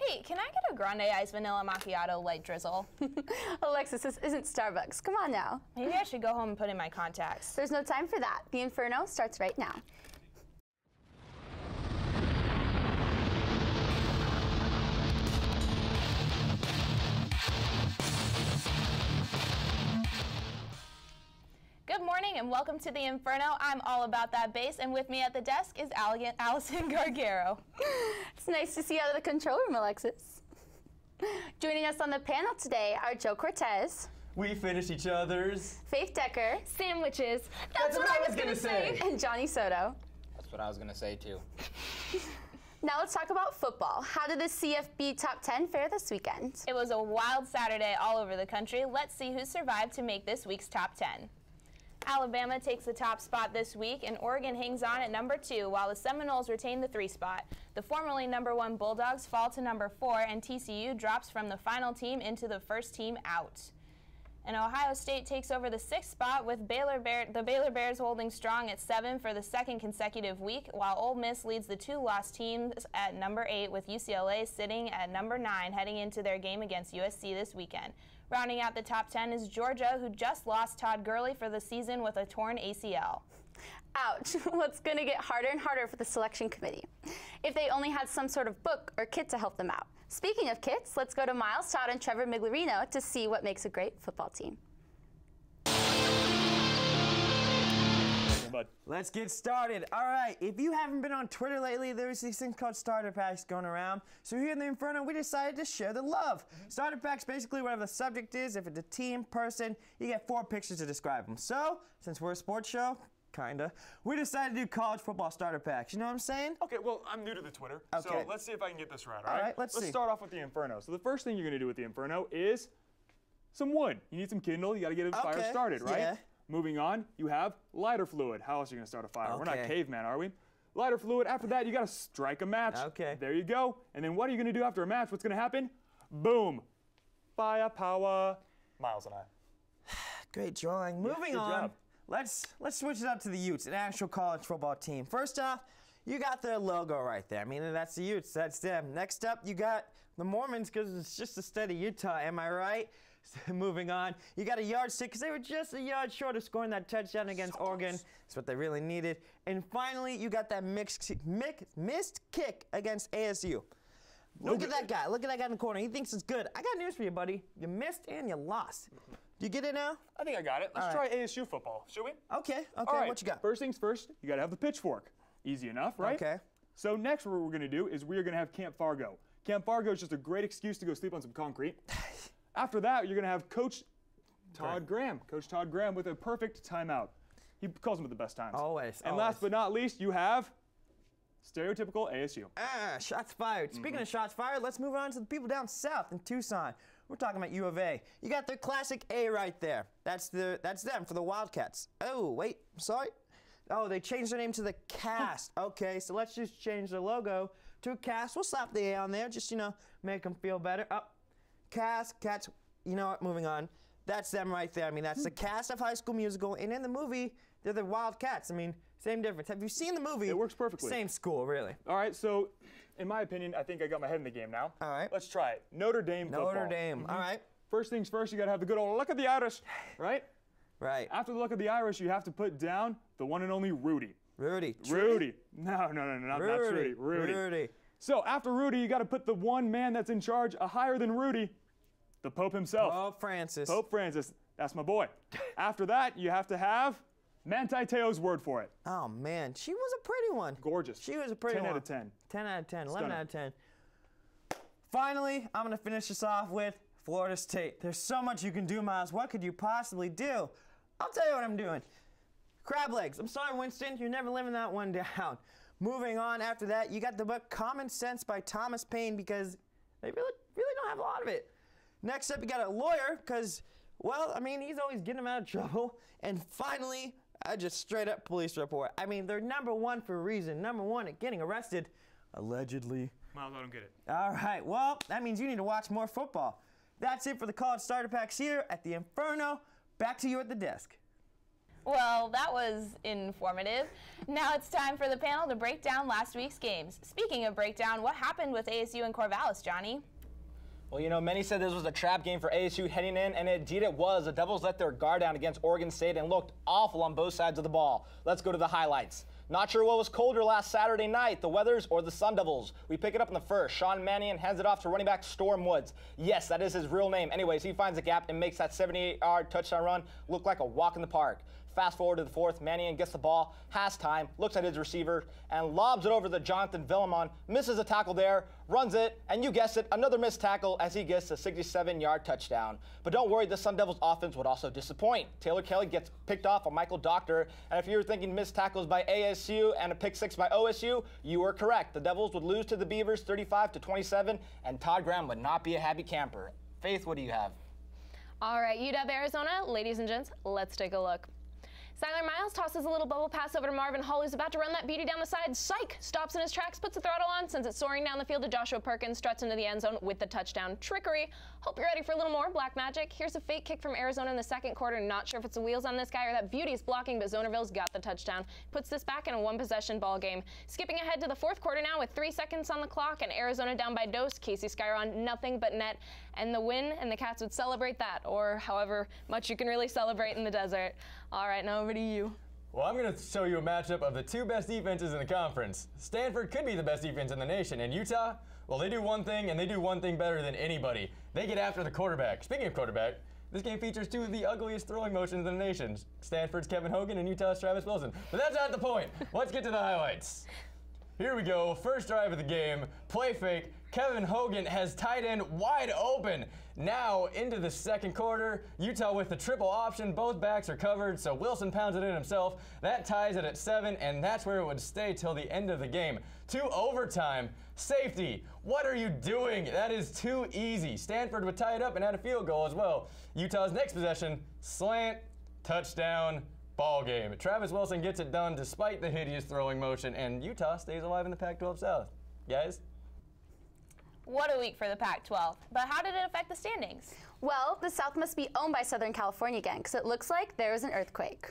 Hey, can I get a grande iced vanilla macchiato light drizzle? Alexis, this isn't Starbucks. Come on now. Maybe I should go home and put in my contacts. There's no time for that. The Inferno starts right now. Good morning and welcome to the Inferno. I'm all about that bass, and with me at the desk is Allison Gargaro. It's nice to see you out of the control room, Alexis. Joining us on the panel today are Joe Cortez. We finish each other's Faith Decker. Sandwiches. That's what I was gonna say. And Johnny Soto. That's what I was gonna say too. Now let's talk about football. How did the CFB Top 10 fare this weekend? It was a wild Saturday all over the country. Let's see who survived to make this week's Top 10. Alabama takes the top spot this week, and Oregon hangs on at number 2, while the Seminoles retain the 3 spot. The formerly number 1 Bulldogs fall to number 4, and TCU drops from the final team into the first team out. And Ohio State takes over the 6th spot, with the Baylor Bears holding strong at 7 for the 2nd consecutive week, while Ole Miss leads the 2 lost teams at number 8, with UCLA sitting at number 9 heading into their game against USC this weekend. Rounding out the top 10 is Georgia, who just lost Todd Gurley for the season with a torn ACL. Ouch. Well, it's going to get harder and harder for the selection committee. If they only had some sort of book or kit to help them out. Speaking of kits, let's go to Miles Todd and Trevor Migliorino to see what makes a great football team. Let's get started. All right, if you haven't been on Twitter lately, there's these things called starter packs going around. So here in the Inferno, we decided to share the love. Starter packs, basically whatever the subject is. If it's a team, person, you get 4 pictures to describe them. So, since we're a sports show, kinda, we decided to do college football starter packs. You know what I'm saying? Okay, well, I'm new to the Twitter, Okay. so let's see if I can get this right, All right, let's see. start off with the Inferno. So the first thing you're going to do with the Inferno is some wood. You need some kindle. You got to get a fire Okay, started, right? yeah. Moving on, you have lighter fluid. How else are you going to start a fire? We're not Okay. cavemen, are we? Lighter fluid. After that, you got to strike a match. Okay. There you go. And then what are you going to do after a match? What's going to happen? Boom. Firepower. Miles and I. Great drawing. Moving good on. job. Let's switch it up to the Utes, an actual college football team. First off, you got their logo right there. I mean, that's the Utes. That's them. Next up, you got the Mormons, because it's just a state of Utah. Am I right? Moving on, you got a yardstick because they were just a yard short of scoring that touchdown against Oregon. That's what they really needed. And finally, you got that missed kick against ASU. Look at that guy. Look at that guy in the corner. He thinks it's good. I got news for you, buddy. You missed and you lost. Do you get it now? I think I got it. Let's try ASU football, should we? Okay. All right. What you got? First things first, you got to have the pitchfork. Easy enough, right? Okay. So next what we're going to do is we're going to have Camp Fargo. Camp Fargo is just a great excuse to go sleep on some concrete. After that, you're going to have Coach Todd Graham. Coach Todd Graham with a perfect timeout. He calls them at the best times. Always. And last but not least, you have stereotypical ASU. Shots fired. Speaking of shots fired, let's move on to the people down south in Tucson. We're talking about U of A. You got their classic A right there. That's them for the Wildcats. Oh, wait, sorry. Oh, they changed their name to the Cast. Okay, so let's just change the logo to a Cast. We'll slap the A on there, just, make them feel better. Cast, Cats, you know what, moving on. That's them right there. I mean, that's the cast of High School Musical, and in the movie, they're the Wildcats. I mean, same difference. Have you seen the movie? It works perfectly. Same school, really. All right, so in my opinion, I think I got my head in the game now. All right. Let's try it. Notre Dame football. Notre Dame, all right. First things first, you got to have the good old luck of the Irish, right? Right. After the luck of the Irish, you have to put down the one and only Rudy. Rudy. Rudy. No, not Trudy. Rudy. So after Rudy, you got to put the one man that's in charge, higher than Rudy, the Pope himself. Pope Francis. Pope Francis. That's my boy. After that, you have to have Manti Te'o's word for it. Oh, man. She was a pretty one. Gorgeous. She was a pretty 10 one. out of 10. 10 out of 10. 11 Stunning. out of 10. Finally, I'm going to finish this off with Florida State. There's so much you can do, Miles. What could you possibly do? I'll tell you what I'm doing. Crab legs. I'm sorry, Winston. You're never living that one down. Moving on after that, you got the book Common Sense by Thomas Paine, because they really don't have a lot of it. Next up, you got a lawyer, because, well, I mean, he's always getting them out of trouble. And finally, just straight up police report. I mean, they're number 1 for a reason. Number 1 at getting arrested, allegedly. Miles, I don't get it. All right, well, that means you need to watch more football. That's it for the college starter packs here at the Inferno. Back to you at the desk. Well, that was informative. Now it's time for the panel to break down last week's games. Speaking of breakdown, what happened with ASU and Corvallis, Johnny? Well, you know, many said this was a trap game for ASU heading in, and indeed it was. The Devils let their guard down against Oregon State and looked awful on both sides of the ball. Let's go to the highlights. Not sure what was colder last Saturday night, the Weathers or the Sun Devils. We pick it up in the first. Sean Mannion hands it off to running back Storm Woods. Yes, that is his real name. Anyways, he finds a gap and makes that 78-yard touchdown run look like a walk in the park. Fast forward to the fourth, Mannion gets the ball, has time, looks at his receiver, and lobs it over to Jonathan Villamon, misses a tackle there, runs it, and you guessed it, another missed tackle as he gets a 67-yard touchdown. But don't worry, the Sun Devils offense would also disappoint. Taylor Kelly gets picked off on Michael Doctor, and if you were thinking missed tackles by ASU and a pick six by OSU, you were correct. The Devils would lose to the Beavers 35-27, and Todd Graham would not be a happy camper. Faith, what do you have? All right, UW Arizona, ladies and gents, let's take a look. Skylar Miles tosses a little bubble pass over to Marvin Hall, who's about to run that beauty down the side. Psych! Stops in his tracks, puts the throttle on, sends it soaring down the field to Joshua Perkins, struts into the end zone with the touchdown. Trickery. Hope you're ready for a little more black magic. Here's a fake kick from Arizona in the second quarter. Not sure if it's the wheels on this guy or that beauty's blocking, but Zonerville's got the touchdown. Puts this back in a one-possession ball game. Skipping ahead to the fourth quarter now with 3 seconds on the clock and Arizona down by dose. Casey Skyron, nothing but net. And the win, and the Cats would celebrate that, or however much you can really celebrate in the desert. All right, now over to you. Well, I'm going to show you a matchup of the two best defenses in the conference. Stanford could be the best defense in the nation, and Utah, well, they do one thing, and they do one thing better than anybody. They get after the quarterback. Speaking of quarterback, this game features two of the ugliest throwing motions in the nation, Stanford's Kevin Hogan and Utah's Travis Wilson. But that's not the point. Let's get to the highlights. Here we go, first drive of the game, play fake. Kevin Hogan has tight end wide open. Now into the second quarter, Utah with the triple option. Both backs are covered, so Wilson pounds it in himself. That ties it at 7, and that's where it would stay till the end of the game. To overtime. Safety, what are you doing? That is too easy. Stanford would tie it up and add a field goal as well. Utah's next possession, slant, touchdown, ball game. Travis Wilson gets it done despite the hideous throwing motion, and Utah stays alive in the Pac-12 South. Guys? What a week for the Pac-12. But how did it affect the standings? Well, the South must be owned by Southern California again, because it looks like there was an earthquake.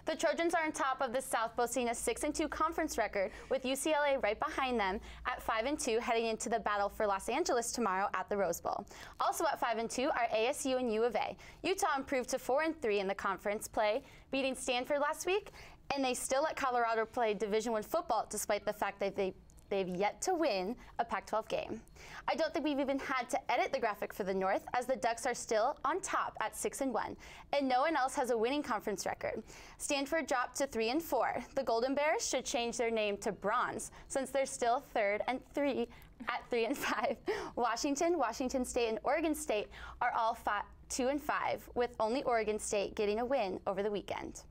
The Trojans are on top of the South, boasting a 6-2 conference record, with UCLA right behind them at 5-2, heading into the battle for Los Angeles tomorrow at the Rose Bowl. Also at 5-2 are ASU and U of A. Utah improved to 4-3 in the conference play, beating Stanford last week, and they still let Colorado play Division I football, despite the fact that they've yet to win a Pac-12 game. I don't think we've even had to edit the graphic for the North, as the Ducks are still on top at 6-1, and no one else has a winning conference record. Stanford dropped to 3-4. The Golden Bears should change their name to Bronze, since they're still 3rd and 3 at 3-5. Washington State, and Oregon State are all 2-5, with only Oregon State getting a win over the weekend.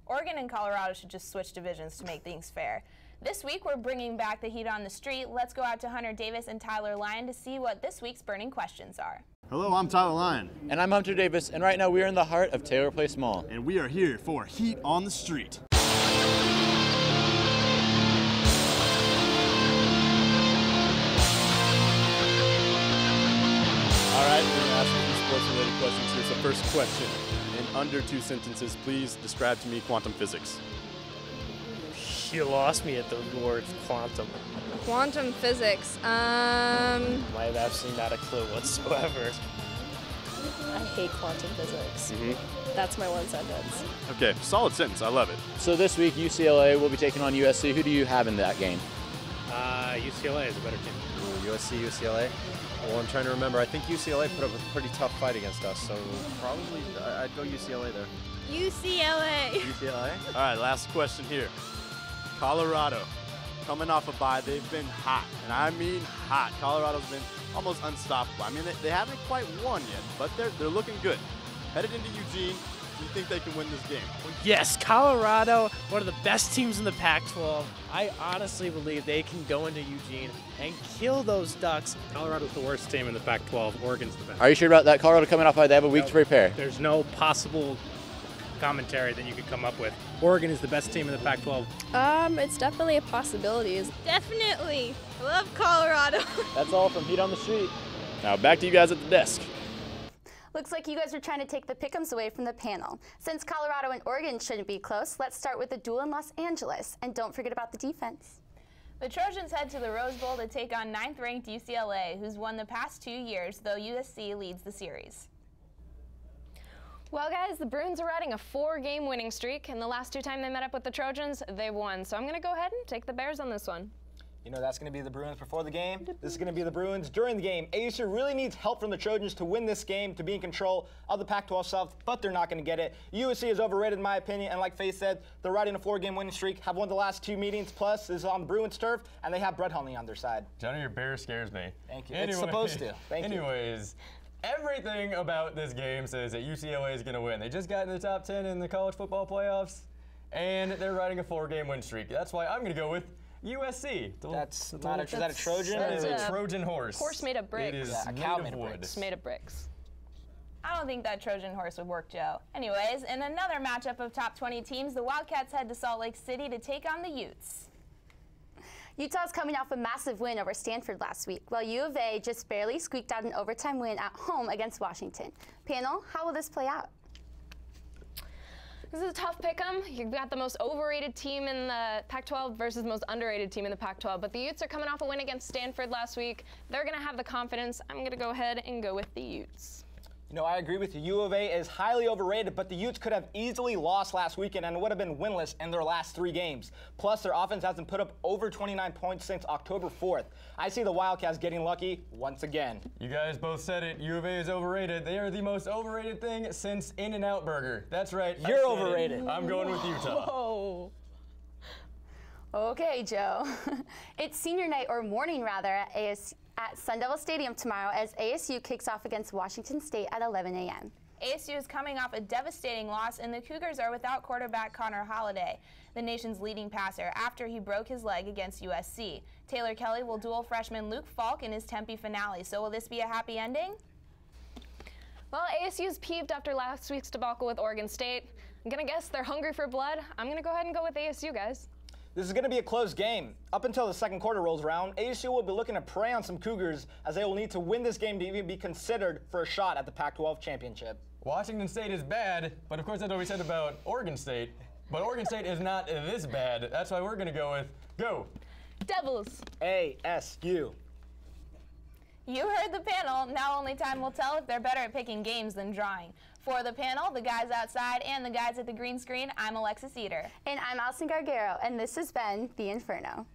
Oregon and Colorado should just switch divisions to make things fair. This week, we're bringing back the heat on the street. Let's go out to Hunter Davis and Tyler Lyon to see what this week's burning questions are. Hello, I'm Tyler Lyon. And I'm Hunter Davis, and right now we are in the heart of Taylor Place Mall. And we are here for Heat on the Street. All right, we're going to ask a few sports-related questions here. So first question, in under 2 sentences, please describe to me quantum physics. You lost me at the word quantum. Quantum physics. I have absolutely not a clue whatsoever. I hate quantum physics. That's my one sentence. Okay, solid sentence. I love it. So this week, UCLA will be taking on USC. Who do you have in that game? UCLA is a better team. USC, UCLA. Well, I'm trying to remember. I think UCLA put up a pretty tough fight against us, so probably I'd go UCLA there. UCLA. UCLA? All right, last question here. Colorado, coming off a bye, they've been hot, and I mean hot. Colorado's been almost unstoppable. I mean, they haven't quite won yet, but they're looking good. Headed into Eugene, do you think they can win this game? Yes, Colorado, one of the best teams in the Pac-12. I honestly believe they can go into Eugene and kill those Ducks. Colorado's the worst team in the Pac-12. Oregon's the best. Are you sure about that? Colorado coming off a bye, they have a week to prepare. There's no possible commentary that you could come up with. Oregon is the best team in the Pac-12. It's definitely a possibility. Definitely. I love Colorado. That's all from Heat on the Street. Now back to you guys at the desk. Looks like you guys are trying to take the pick'ems away from the panel. Since Colorado and Oregon shouldn't be close, let's start with the duel in Los Angeles. And don't forget about the defense. The Trojans head to the Rose Bowl to take on 9th-ranked UCLA, who's won the past 2 years, though USC leads the series. Well, guys, the Bruins are riding a 4-game winning streak, and the last 2 times they met up with the Trojans, they won. So I'm going to go ahead and take the Bears on this one. You know that's going to be the Bruins before the game. This is going to be the Bruins during the game. ASU really needs help from the Trojans to win this game, to be in control of the Pac-12 South, but they're not going to get it. USC is overrated in my opinion, and like Faith said, they're riding a 4-game winning streak, have won the last 2 meetings, plus is on the Bruins turf, and they have Brett Hundley on their side. Johnny, your bear scares me. Thank you. It's supposed to. Thank you. Anyways, everything about this game says that UCLA is going to win. They just got in the top 10 in the college football playoffs, and they're riding a 4-game win streak. That's why I'm going to go with USC. That's not a, is that a Trojan? That is a Trojan horse. Horse made of bricks. It is a cow made of wood. It's made of bricks. I don't think that Trojan horse would work, Joe. Anyways, in another matchup of top 20 teams, the Wildcats head to Salt Lake City to take on the Utes. Utah's coming off a massive win over Stanford last week, while U of A just barely squeaked out an overtime win at home against Washington. Panel, how will this play out? This is a tough pick'em. You've got the most overrated team in the Pac-12 versus the most underrated team in the Pac-12. But the Utes are coming off a win against Stanford last week. They're going to have the confidence. I'm going to go ahead and go with the Utes. You know, I agree with you. U of A is highly overrated, but the Utes could have easily lost last weekend and would have been winless in their last 3 games. Plus, their offense hasn't put up over 29 points since October 4th. I see the Wildcats getting lucky once again. You guys both said it. U of A is overrated. They are the most overrated thing since In-N-Out Burger. That's right. You're overrated. I'm going with Utah. Whoa. Okay, Joe. It's senior night, or morning rather, at Sun Devil Stadium tomorrow as ASU kicks off against Washington State at 11 a.m. ASU is coming off a devastating loss, and the Cougars are without quarterback Connor Halliday, the nation's leading passer, after he broke his leg against USC. Taylor Kelly will duel freshman Luke Falk in his Tempe finale. So will this be a happy ending? Well, ASU is peeved after last week's debacle with Oregon State. I'm going to guess they're hungry for blood. I'm going to go ahead and go with ASU, guys. This is going to be a close game. Up until the second quarter rolls around, ASU will be looking to prey on some Cougars as they will need to win this game to even be considered for a shot at the Pac-12 championship. Washington State is bad, but of course that's what we said about Oregon State. But Oregon State is not this bad. That's why we're going to go with go Devils. ASU. You heard the panel. Now only time will tell if they're better at picking games than drawing. For the panel, the guys outside, and the guys at the green screen, I'm Alexis Eater. And I'm Allison Gargaro, and this has been The Inferno.